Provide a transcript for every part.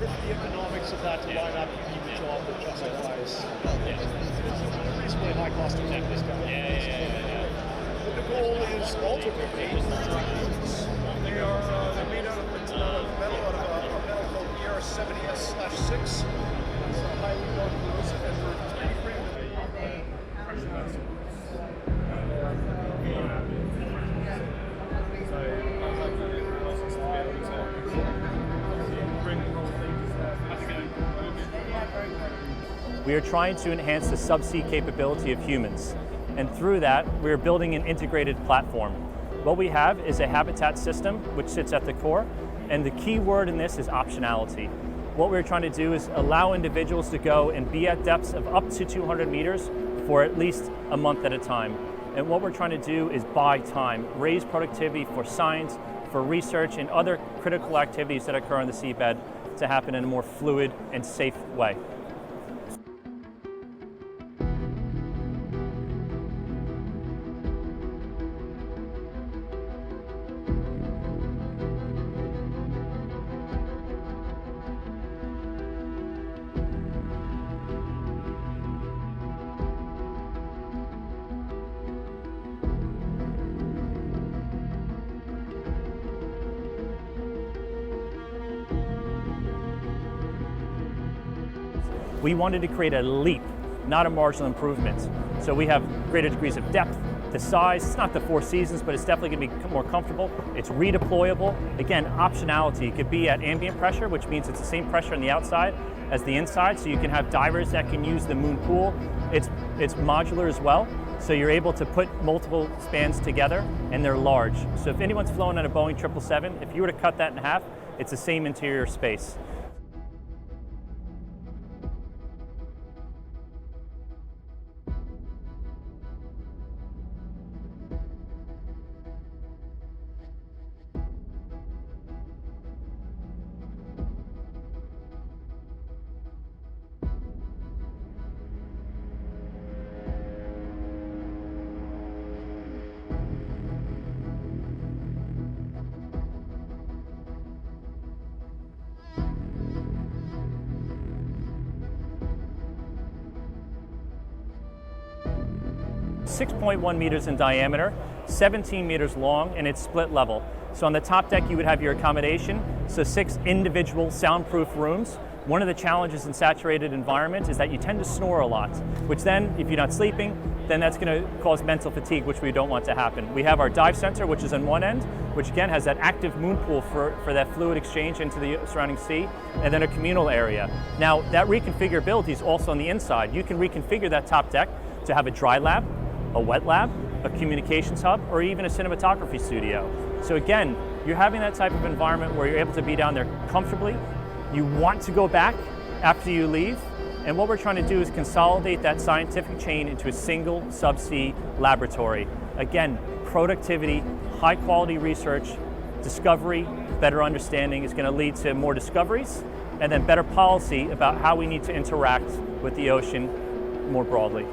order for the economics of that to line up, you need the job that justifies reasonably high cost of living this guy. But the goal is ultimately, they are made out of metal, out of a metal called ER70S/6. It's highly non-corrosive and for 3D printed. We are trying to enhance the subsea capability of humans, and through that, we are building an integrated platform. What we have is a habitat system which sits at the core, and the key word in this is optionality. What we're trying to do is allow individuals to go and be at depths of up to 200 meters for at least a month at a time. And what we're trying to do is buy time, raise productivity for science, for research, and other critical activities that occur on the seabed to happen in a more fluid and safe way. We wanted to create a leap, not a marginal improvement. So we have greater degrees of depth, the size. It's not the Four Seasons, but it's definitely going to be more comfortable. It's redeployable. Again, optionality. It could be at ambient pressure, which means it's the same pressure on the outside as the inside. So you can have divers that can use the moon pool. It's modular as well. So you're able to put multiple spans together, and they're large. So if anyone's flown on a Boeing 777, if you were to cut that in half, it's the same interior space. 6.1 meters in diameter, 17 meters long, and it's split level. So on the top deck you would have your accommodation, so 6 individual soundproof rooms. One of the challenges in saturated environments is that you tend to snore a lot, which then, if you're not sleeping, then that's going to cause mental fatigue, which we don't want to happen. We have our dive center, which is on one end, which again has that active moon pool for that fluid exchange into the surrounding sea, and then a communal area. Now, that reconfigurability is also on the inside. You can reconfigure that top deck to have a dry lab, a wet lab, a communications hub, or even a cinematography studio. So again, you're having that type of environment where you're able to be down there comfortably. You want to go back after you leave, and what we're trying to do is consolidate that scientific chain into a single subsea laboratory. Again, productivity, high quality research, discovery, better understanding is going to lead to more discoveries, and then better policy about how we need to interact with the ocean more broadly.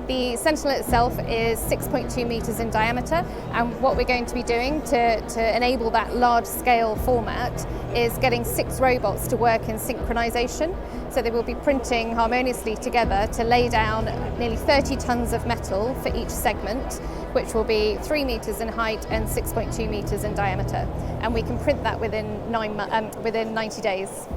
The Sentinel itself is 6.2 meters in diameter, and what we're going to be doing to enable that large-scale format is getting 6 robots to work in synchronization. So they will be printing harmoniously together to lay down nearly 30 tons of metal for each segment, which will be 3 meters in height and 6.2 meters in diameter. And we can print that within 90 days.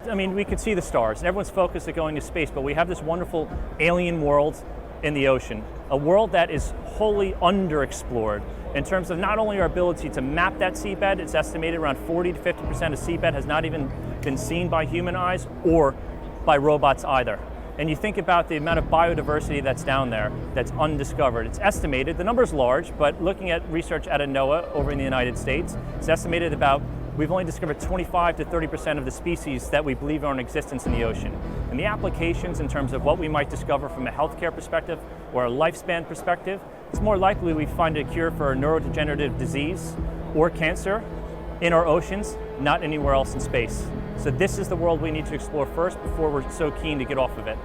I mean, we could see the stars, and everyone's focused on going to space, but we have this wonderful alien world in the ocean, a world that is wholly underexplored in terms of not only our ability to map that seabed. It's estimated around 40 to 50% of seabed has not even been seen by human eyes or by robots either. And you think about the amount of biodiversity that's down there that's undiscovered. It's estimated, the number's large, but looking at research out of NOAA over in the United States, it's estimated about, we've only discovered 25 to 30% of the species that we believe are in existence in the ocean. And the applications in terms of what we might discover from a healthcare perspective or a lifespan perspective, it's more likely we find a cure for a neurodegenerative disease or cancer in our oceans, not anywhere else in space. So this is the world we need to explore first before we're so keen to get off of it.